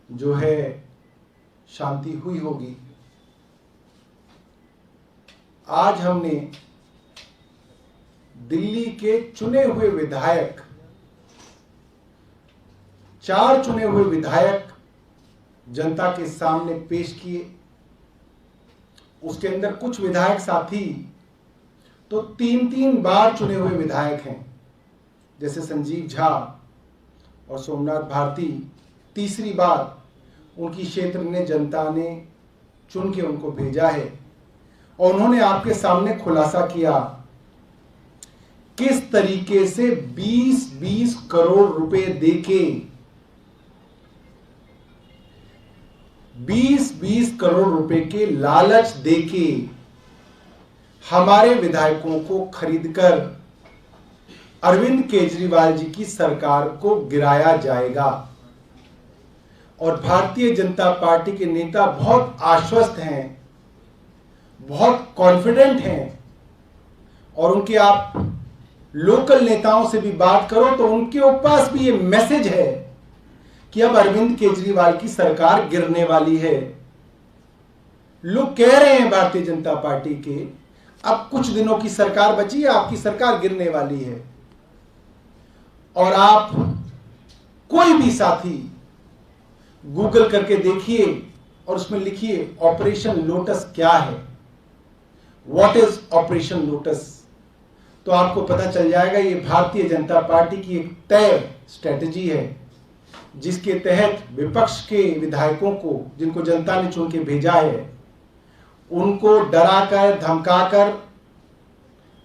जो है शांति हुई होगी। आज हमने दिल्ली के चुने हुए विधायक, 4 चुने हुए विधायक जनता के सामने पेश किए। उसके अंदर कुछ विधायक साथी तो 3-3 बार चुने हुए विधायक हैं, जैसे संजीव झा और सोमनाथ भारती। तीसरी बार उनकी क्षेत्र ने जनता ने चुन के उनको भेजा है और उन्होंने आपके सामने खुलासा किया किस तरीके से 20-20 करोड़ रुपए देके 20-20 करोड़ रुपए के लालच देके हमारे विधायकों को खरीदकर अरविंद केजरीवाल जी की सरकार को गिराया जाएगा। और भारतीय जनता पार्टी के नेता बहुत आश्वस्त हैं, बहुत कॉन्फिडेंट हैं, और उनके आप लोकल नेताओं से भी बात करो तो उनके पास भी ये मैसेज है कि अब अरविंद केजरीवाल की सरकार गिरने वाली है। लोग कह रहे हैं भारतीय जनता पार्टी के, अब कुछ दिनों की सरकार बची है, आपकी सरकार गिरने वाली है। और आप कोई भी साथी गूगल करके देखिए और उसमें लिखिए ऑपरेशन लोटस क्या है, व्हाट इज ऑपरेशन लोटस, तो आपको पता चल जाएगा ये भारतीय जनता पार्टी की एक तय स्ट्रेटजी है, जिसके तहत विपक्ष के विधायकों को, जिनको जनता ने चुन के भेजा है, उनको डराकर, धमकाकर,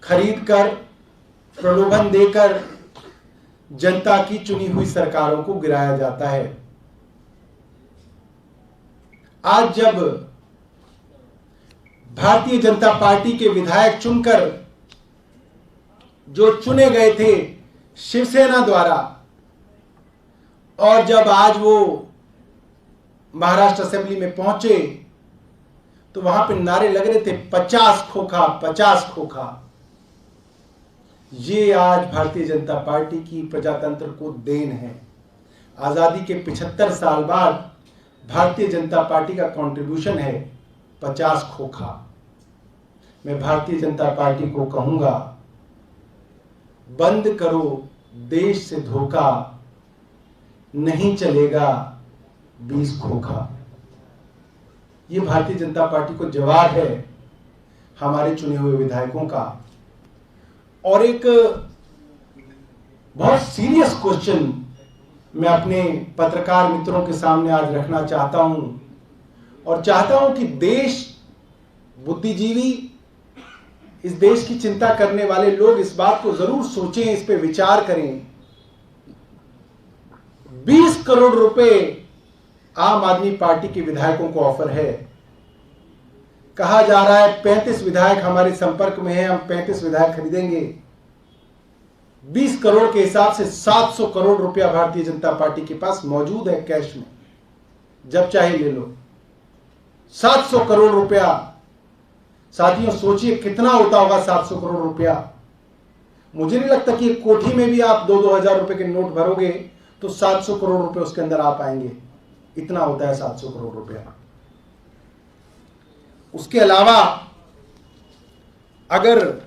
खरीदकर, प्रलोभन देकर जनता की चुनी हुई सरकारों को गिराया जाता है। आज जब भारतीय जनता पार्टी के विधायक चुनकर जो चुने गए थे शिवसेना द्वारा, और जब आज वो महाराष्ट्र असेंबली में पहुंचे तो वहां पे नारे लग रहे थे 50 खोखा, 50 खोखा। ये आज भारतीय जनता पार्टी की प्रजातंत्र को देन है। आजादी के 75 साल बाद भारतीय जनता पार्टी का कंट्रीब्यूशन है 50 खोखा। मैं भारतीय जनता पार्टी को कहूंगा, बंद करो देश से धोखा, नहीं चलेगा 20 खोखा। ये भारतीय जनता पार्टी को जवाब है हमारे चुने हुए विधायकों का। और एक बहुत सीरियस क्वेश्चन मैं अपने पत्रकार मित्रों के सामने आज रखना चाहता हूं, और चाहता हूं कि देश, बुद्धिजीवी, इस देश की चिंता करने वाले लोग इस बात को जरूर सोचें, इस पे विचार करें। 20 करोड़ रुपए आम आदमी पार्टी के विधायकों को ऑफर है। कहा जा रहा है 35 विधायक हमारे संपर्क में हैं, हम 35 विधायक खरीदेंगे। 20 करोड़ के हिसाब से 700 करोड़ रुपया भारतीय जनता पार्टी के पास मौजूद है कैश में, जब चाहे ले लो। 700 करोड़ रुपया, साथियों सोचिए कितना होता होगा 700 करोड़ रुपया। मुझे नहीं लगता कि एक कोठी में भी आप 2-2 हजार रुपए के नोट भरोगे तो 700 करोड़ रुपए उसके अंदर आ पाएंगे। इतना होता है 700 करोड़ रुपया। उसके अलावा अगर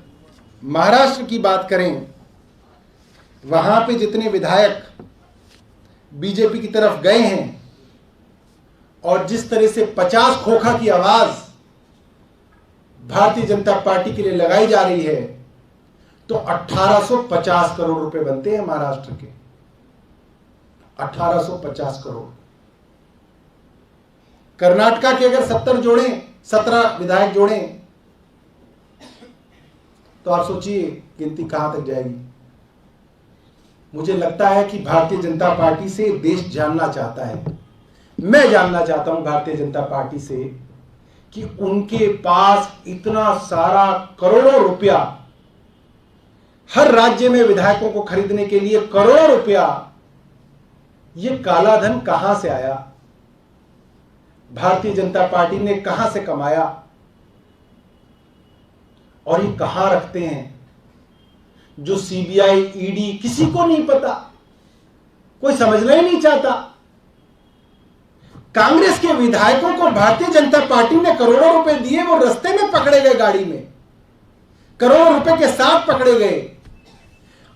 महाराष्ट्र की बात करें, वहां पे जितने विधायक बीजेपी की तरफ गए हैं और जिस तरह से 50 खोखा की आवाज भारतीय जनता पार्टी के लिए लगाई जा रही है, तो 1850 करोड़ रुपए बनते हैं महाराष्ट्र के। 1850 करोड़। कर्नाटका के अगर 17 विधायक जोड़ें तो आप सोचिए गिनती कहां तक जाएगी। मुझे लगता है कि भारतीय जनता पार्टी से देश जानना चाहता है। मैं जानना चाहता हूं भारतीय जनता पार्टी से कि उनके पास इतना सारा करोड़ों रुपया, हर राज्य में विधायकों को खरीदने के लिए करोड़ों रुपया, ये काला धन कहां से आया, भारतीय जनता पार्टी ने कहां से कमाया, और ये कहां रखते हैं, जो सीबीआई, ईडी, किसी को नहीं पता, कोई समझना ही नहीं चाहता। कांग्रेस के विधायकों को भारतीय जनता पार्टी ने करोड़ों रुपए दिए, वो रास्ते में पकड़े गए, गाड़ी में करोड़ों रुपए के साथ पकड़े गए।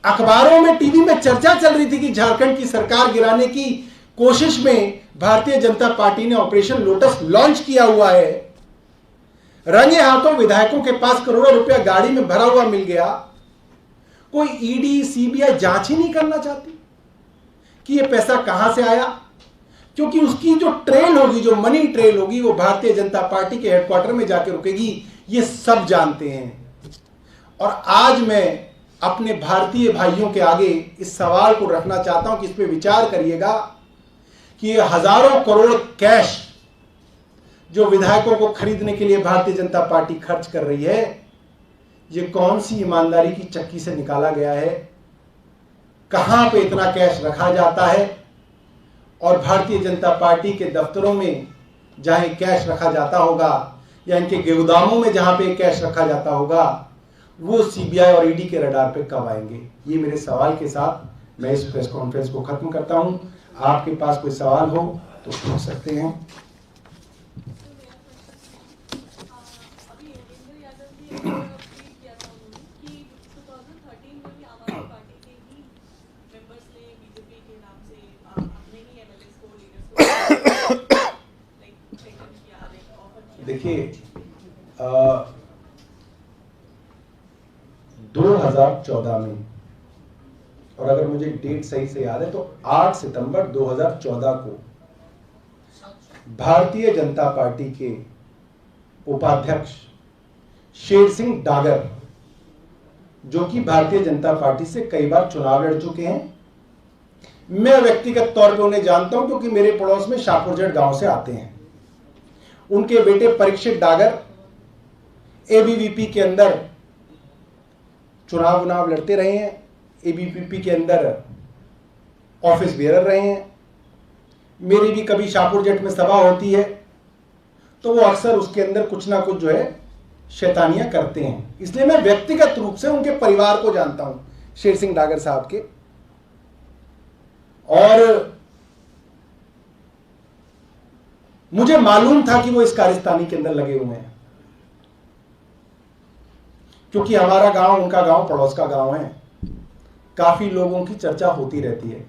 अखबारों में, टीवी में चर्चा चल रही थी कि झारखंड की सरकार गिराने की कोशिश में भारतीय जनता पार्टी ने ऑपरेशन लोटस लॉन्च किया हुआ है। रंगे हाथों विधायकों के पास करोड़ों रुपया गाड़ी में भरा हुआ मिल गया। कोई ईडी सीबीआई जांच ही नहीं करना चाहती कि यह पैसा कहां से आया, क्योंकि उसकी जो ट्रेल होगी, जो मनी ट्रेल होगी, वो भारतीय जनता पार्टी के हेडक्वार्टर में जाकर रुकेगी। ये सब जानते हैं। और आज मैं अपने भारतीय भाइयों के आगे इस सवाल को रखना चाहता हूं कि इस पे विचार करिएगा कि ये हजारों करोड़ कैश जो विधायकों को खरीदने के लिए भारतीय जनता पार्टी खर्च कर रही है, ये कौन सी ईमानदारी की चक्की से निकाला गया है, कहां पे इतना कैश रखा जाता है। और भारतीय जनता पार्टी के दफ्तरों में जहां कैश रखा जाता होगा या इनके गोदामों में जहां पे कैश रखा जाता होगा, वो सीबीआई और ईडी के रडार पे कब आएंगे। ये मेरे सवाल के साथ मैं इस प्रेस कॉन्फ्रेंस को खत्म करता हूं। आपके पास कोई सवाल हो तो पूछ सकते हैं। देखिए 2014 में, और अगर मुझे डेट सही से याद है तो 8 सितंबर 2014 को भारतीय जनता पार्टी के उपाध्यक्ष शेर सिंह डागर, जो कि भारतीय जनता पार्टी से कई बार चुनाव लड़ चुके हैं, मैं व्यक्तिगत तौर पे उन्हें जानता हूं क्योंकि मेरे पड़ोस में शाहपुरजट गांव से आते हैं। उनके बेटे परीक्षित डागर एबीवीपी के अंदर चुनाव लड़ते रहे हैं, एबीवीपी के अंदर ऑफिस बेरर रहे हैं। मेरी भी कभी शाहपुरजट में सभा होती है तो वो अक्सर उसके अंदर कुछ ना कुछ जो है शैतानियां करते हैं। इसलिए मैं व्यक्तिगत रूप से उनके परिवार को जानता हूं, शेर सिंह डागर साहब के। और मुझे मालूम था कि वो इस कारस्तानी के अंदर लगे हुए हैं, क्योंकि हमारा गांव उनका गांव पड़ोस का गांव है। काफी लोगों की चर्चा होती रहती है।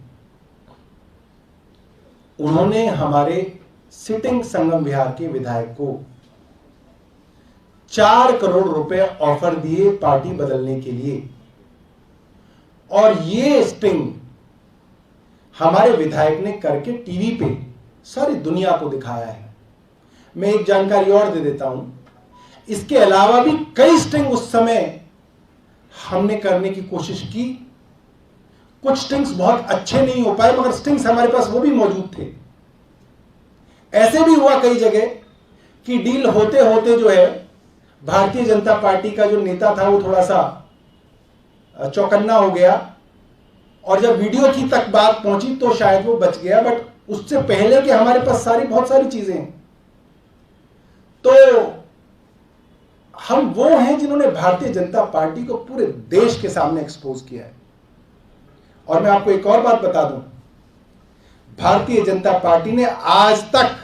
उन्होंने हमारे सिटिंग संगम विहार के विधायक को 4 करोड़ रुपए ऑफर दिए पार्टी बदलने के लिए, और ये स्टिंग हमारे विधायक ने करके टीवी पे सारी दुनिया को दिखाया है। मैं एक जानकारी और दे देता हूं, इसके अलावा भी कई स्टिंग उस समय हमने करने की कोशिश की। कुछ स्टिंग्स बहुत अच्छे नहीं हो पाए, मगर स्टिंग्स हमारे पास वो भी मौजूद थे। ऐसे भी हुआ कई जगह कि डील होते होते जो है भारतीय जनता पार्टी का जो नेता था वो थोड़ा सा चौकन्ना हो गया, और जब वीडियो की तक बात पहुंची तो शायद वो बच गया। बट उससे पहले कि हमारे पास बहुत सारी चीजें हैं। तो हम वो हैं जिन्होंने भारतीय जनता पार्टी को पूरे देश के सामने एक्सपोज किया है। और मैं आपको एक और बात बता दूं, भारतीय जनता पार्टी ने आज तक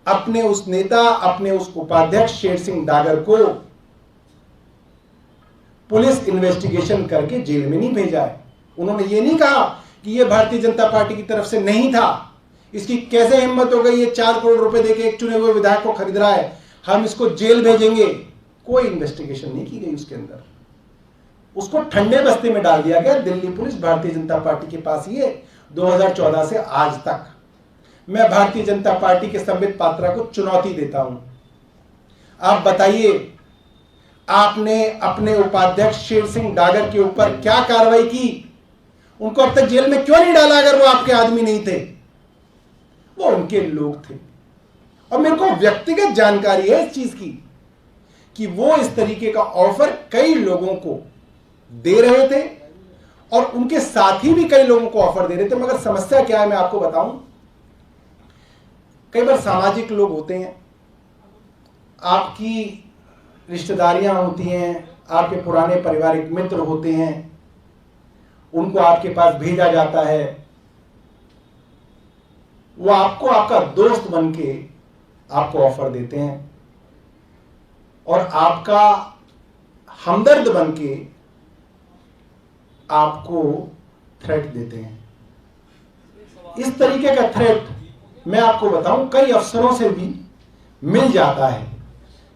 अपने उस नेता, अपने उस उपाध्यक्ष शेर सिंह डागर को पुलिस इन्वेस्टिगेशन करके जेल में नहीं भेजा है। उन्होंने ये नहीं कहा कि ये भारतीय जनता पार्टी की तरफ से नहीं था, इसकी कैसे हिम्मत हो गई, ये 4 करोड़ रुपए देके एक चुने हुए विधायक को खरीद रहा है, हम इसको जेल भेजेंगे। कोई इन्वेस्टिगेशन नहीं की गई उसके अंदर। उसको ठंडे बस्ते में डाल दिया गया। दिल्ली पुलिस भारतीय जनता पार्टी के पास ही है 2014 से आज तक। मैं भारतीय जनता पार्टी के संबित पात्रा को चुनौती देता हूं, आप बताइए, आपने अपने उपाध्यक्ष शेर सिंह डागर के ऊपर क्या कार्रवाई की? उनको अब तक जेल में क्यों नहीं डाला अगर वो आपके आदमी नहीं थे? वो उनके लोग थे। और मेरे को व्यक्तिगत जानकारी है इस चीज की कि वो इस तरीके का ऑफर कई लोगों को दे रहे थे, और उनके साथी भी कई लोगों को ऑफर दे रहे थे। मगर समस्या क्या है मैं आपको बताऊं, कई बार सामाजिक लोग होते हैं, आपकी रिश्तेदारियां होती हैं, आपके पुराने पारिवारिक मित्र होते हैं, उनको आपके पास भेजा जाता है वो आपको आपका दोस्त बन के आपको ऑफर देते हैं और आपका हमदर्द बन के आपको थ्रेट देते हैं। इस तरीके का थ्रेट मैं आपको बताऊं कई अफसरों से भी मिल जाता है।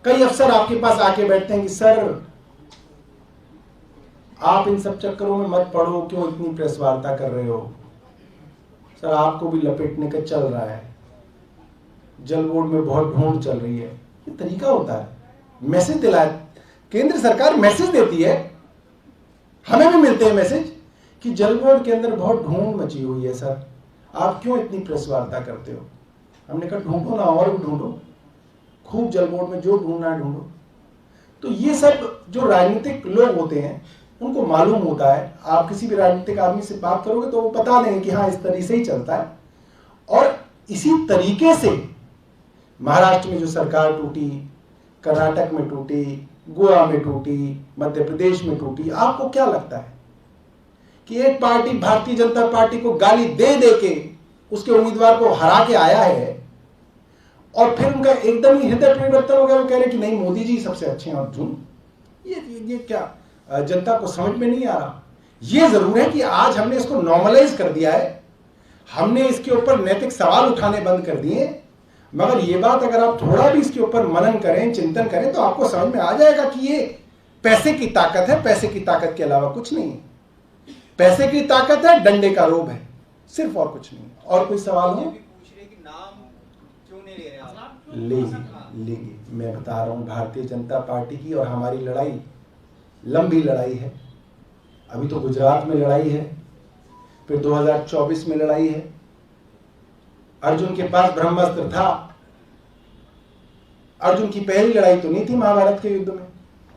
कई अफसर आपके पास आके बैठते हैं कि सर आप इन सब चक्करों में मत पड़ो, क्यों इतनी प्रेस वार्ता कर रहे हो, सर आपको भी लपेटने का चल रहा है, जल बोर्ड में बहुत ढूंढ चल रही है। ये तरीका होता है, मैसेज दिलाए, केंद्र सरकार मैसेज देती है, हमें भी मिलते हैं मैसेज कि जल बोर्ड के अंदर बहुत ढूंढ मची हुई है, सर आप क्यों इतनी प्रेस वार्ता करते हो। हमने कहा ढूंढो ना, और भी ढूंढो, खूब जल बोर्ड में जो ढूंढना है ढूंढो। तो ये सब जो राजनीतिक लोग होते हैं उनको मालूम होता है, आप किसी भी राजनीतिक आदमी से बात करोगे तो वो बता देंगे कि हाँ इस तरीके से ही चलता है। और इसी तरीके से महाराष्ट्र में जो सरकार टूटी, कर्नाटक में टूटी, गोवा में टूटी, मध्य प्रदेश में टूटी, आपको क्या लगता है कि एक पार्टी भारतीय जनता पार्टी को गाली दे दे के उसके उम्मीदवार को हरा के आया है और फिर उनका एकदम ही हृदय परिवर्तन हो गया, वो कह रहे कि नहीं मोदी जी सबसे अच्छे हैं और झूम। ये क्या जनता को समझ में नहीं आ रहा। ये जरूर है कि आज हमने इसको नॉर्मलाइज कर दिया है, हमने इसके ऊपर नैतिक सवाल उठाने बंद कर दिए, मगर ये बात अगर आप थोड़ा भी इसके ऊपर मनन करें, चिंतन करें तो आपको समझ में आ जाएगा कि ये पैसे की ताकत है, पैसे की ताकत के अलावा कुछ नहीं है। पैसे की ताकत है, डंडे का रोब है, सिर्फ और कुछ नहीं। और कोई सवाल हो? लेंगे, मैं बता रहा हूं भारतीय जनता पार्टी की और हमारी लड़ाई लंबी लड़ाई है। अभी तो गुजरात में लड़ाई है, फिर 2024 में लड़ाई है। अर्जुन के पास ब्रह्मास्त्र था। अर्जुन की पहली लड़ाई तो नहीं थी महाभारत के युद्ध में,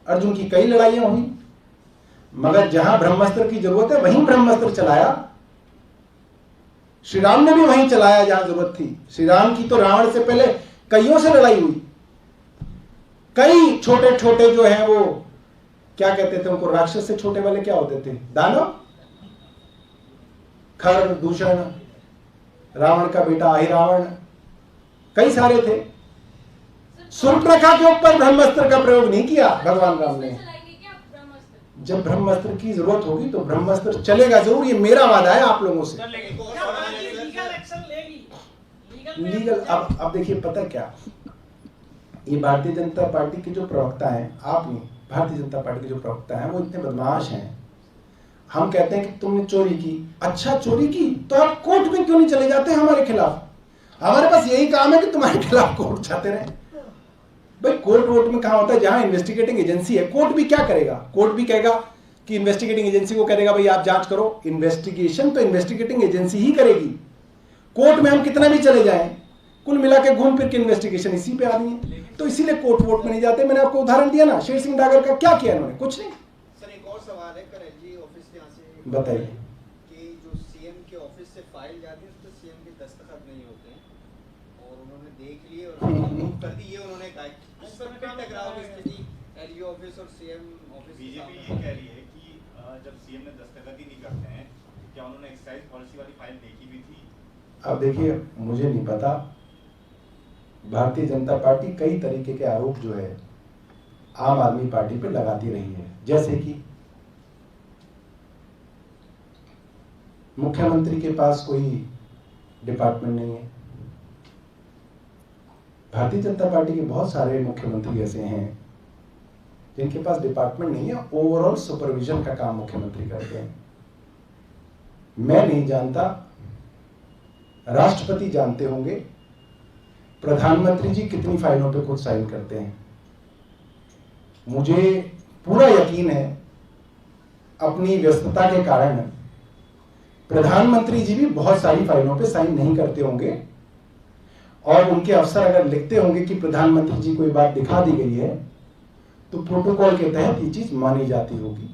अर्जुन की कई लड़ाइयां हुई, मगर जहां ब्रह्मास्त्र की जरूरत है वहीं ब्रह्मास्त्र चलाया। श्री राम ने भी वहीं चलाया जहां जरूरत थी। श्री राम की तो रावण से पहले कईयों से लड़ाई हुई। कई छोटे छोटे जो हैं वो क्या कहते थे उनको, राक्षस से छोटे वाले क्या होते थे, दानव, खर, दूषण, रावण का बेटा अहिरावण, कई सारे थे। सूर्पणखा के ऊपर ब्रह्मास्त्र का प्रयोग नहीं किया भगवान राम ने। जब ब्रह्मास्त्र की जरूरत होगी तो ब्रह्मास्त्र चलेगा जरूर, ये मेरा वादा है आप लोगों से। लीगल अब देखिए पता क्या, ये भारतीय जनता पार्टी के जो प्रवक्ता हैं, आप नहीं, भारतीय जनता पार्टी के जो प्रवक्ता हैं वो इतने बदमाश हैं। हम कहते हैं कि तुमने चोरी की, अच्छा चोरी की तो आप कोर्ट में क्यों नहीं चले जाते हमारे खिलाफ? हमारे पास यही काम है कि तुम्हारे खिलाफ कोर्ट जाते रहे। भाई कोर्ट वोट में कहा होता है, जहां इन्वेस्टिगेटिंग एजेंसी है, कोर्ट भी क्या करेगा, कोर्ट भी कहेगा कि इन्वेस्टिगेटिंग एजेंसी को कहेगा भाई आप जांच करो। इन्वेस्टिगेशन तो इन्वेस्टिगेटिंग एजेंसी ही करेगी। कोर्ट में हम कितना भी चले जाएं, कुल मिला के घूम फिर के इन्वेस्टिगेशन इसी पे आनी है, तो इसीलिए कोर्ट वोट में नहीं जाते। मैंने आपको उदाहरण दिया ना, शेर सिंह डागर का क्या किया इन्होंने, कुछ नहीं। सर एक और सवाल है, कर एलजी ऑफिस से यहाँ से बताइए कि जो सीएम के ऑफिस से फाइल जाती है उस पर सीएम के दस्तखत नहीं होते हैं और उन्होंने देख लिए और अप्रूव कर दी, ये उन्होंने कहा उस पर फिर टकराव की स्थिति एलजी ऑफिस और सीएम ऑफिस। बीजेपी ये कह रही है कि जब सीएम ने दस्तखत ही नहीं करते हैं, क्या उन्होंने एक्साइज पॉलिसी वाली फाइल देखी भी थी? अब देखिए मुझे नहीं पता, भारतीय जनता पार्टी कई तरीके के आरोप जो है आम आदमी पार्टी पे लगाती रही है, जैसे कि मुख्यमंत्री के पास कोई डिपार्टमेंट नहीं है। भारतीय जनता पार्टी के बहुत सारे मुख्यमंत्री ऐसे हैं जिनके पास डिपार्टमेंट नहीं है, ओवरऑल सुपरविजन का काम मुख्यमंत्री करते हैं। मैं नहीं जानता, राष्ट्रपति जानते होंगे, प्रधानमंत्री जी कितनी फाइलों पे खुद साइन करते हैं। मुझे पूरा यकीन है अपनी व्यस्तता के कारण प्रधानमंत्री जी भी बहुत सारी फाइलों पे साइन नहीं करते होंगे, और उनके अफसर अगर लिखते होंगे कि प्रधानमंत्री जी कोई बात दिखा दी गई है तो प्रोटोकॉल के तहत ये चीज मानी जाती होगी।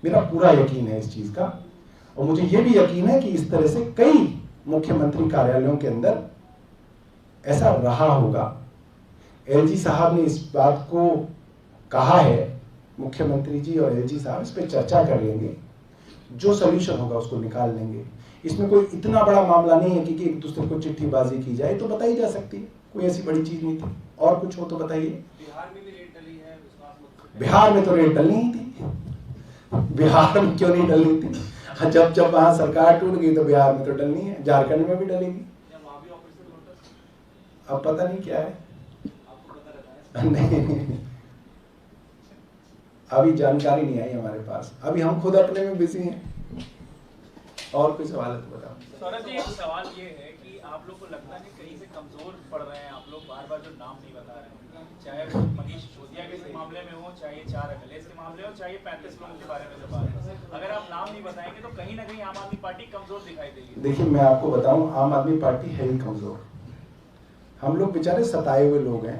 मेरा पूरा यकीन है इस चीज का, और मुझे यह भी यकीन है कि इस तरह से कई मुख्यमंत्री कार्यालयों के अंदर ऐसा रहा होगा। एलजी साहब ने इस बात को कहा है, मुख्यमंत्री जी और एलजी साहब इस पे चर्चा कर लेंगे, जो सॉल्यूशन होगा उसको निकाल लेंगे। इसमें कोई इतना बड़ा मामला नहीं है कि एक दूसरे को चिट्ठीबाजी की जाए, तो बताई जा सकती है, कोई ऐसी बड़ी चीज नहीं थी। और कुछ हो तो बताइए। बिहार में भी रेट डली है, विश्वास मत। बिहार में तो रेट डलनी ही थी, बिहार में क्यों नहीं डलनी थी? जब वहां सरकार टूट गई तो बिहार में तो डलनी है, झारखंड में भी डलेगी। अब पता नहीं क्या है, नहीं अभी जानकारी नहीं आई हमारे पास, अभी हम खुद अपने में बिजी हैं। और कोई सवाल है तो बताओ। सौरभ जी, एक सवाल ये है कि आप लोग को लगता है कि कहीं से कमजोर पड़ रहे हैं आप लोग, बार बार जो नाम नहीं बता रहे हैं, चाहे वो मनीष सिसोदिया के मामले में हो, चाहे 4 अखिलेश के मामले हो, चाहे 35 लोगों के बारे में जो बात है, अगर आप नाम नहीं बताएंगे तो कहीं ना कहीं आम आदमी पार्टी कमजोर दिखाई देगी। देखिए मैं आपको बताऊं, आम आदमी पार्टी है ही कमजोर। हम लोग बेचारे सताए हुए लोग हैं,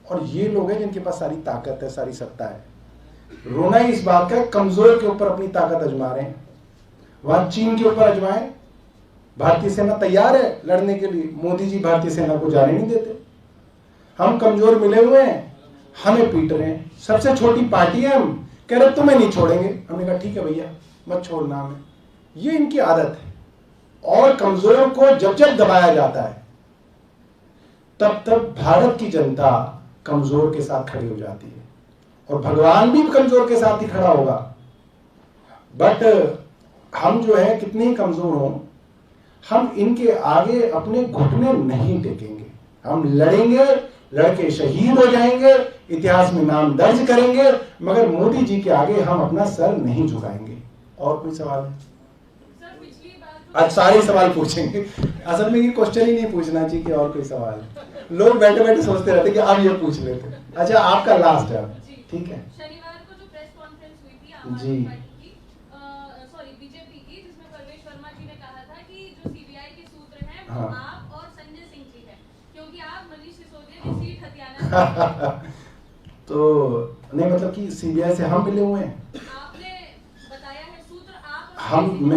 और ये लोग हैं जिनके पास सारी ताकत है, सारी सत्ता है। रोना ही इस बात का, कमजोर के ऊपर अपनी ताकत आजमा रहे हैं। वहां चीन के ऊपर आजमाए, भारतीय सेना तैयार है लड़ने के लिए, मोदी जी भारतीय सेना को जाने नहीं देते। हम कमजोर मिले हुए हैं, हमें पीट रहे हैं, सबसे छोटी पार्टी है, हम कह रहे तुम्हें नहीं छोड़ेंगे। हमने कहा ठीक है भैया, मत छोड़ना हमें। ये इनकी आदत है। और कमजोरों को जब जब दबाया जाता है तब तब भारत की जनता कमजोर के साथ खड़ी हो जाती है, और भगवान भी कमजोर के साथ ही खड़ा होगा। बट हम जो है कितने ही कमजोर हों, हम इनके आगे अपने घुटने नहीं टेकेंगे। हम लड़ेंगे, लड़के शहीद हो जाएंगे, इतिहास में नाम दर्ज करेंगे, मगर मोदी जी के आगे हम अपना सर नहीं झुकाएंगे। और कोई सवाल है? आज सारे सवाल पूछेंगे, असल में ये क्वेश्चन ही नहीं पूछना चाहिए कि और कोई सवाल है। लोग बैठे बैठे सोचते रहते कि अब ये पूछ लेते। अच्छा आपका लास्ट है, ठीक है। शनिवार को जो प्रेस कॉन्फ्रेंस हुई थी आम जी। आदमी पार्टी की, सॉरी बीजेपी की, जिसमें परवेश वर्मा जी ने कहा था कि जो सीबीआई के सूत्र हैं वो हाँ। आप और संजय सिंह जी हैं, क्योंकि आप मनीष सिसोदिया की सीट हथियाना तो नहीं, मतलब कि सीबीआई से हम मिले हुए हैं। आपने बताया है सूत्र आप और हम संजय सिंह। मैं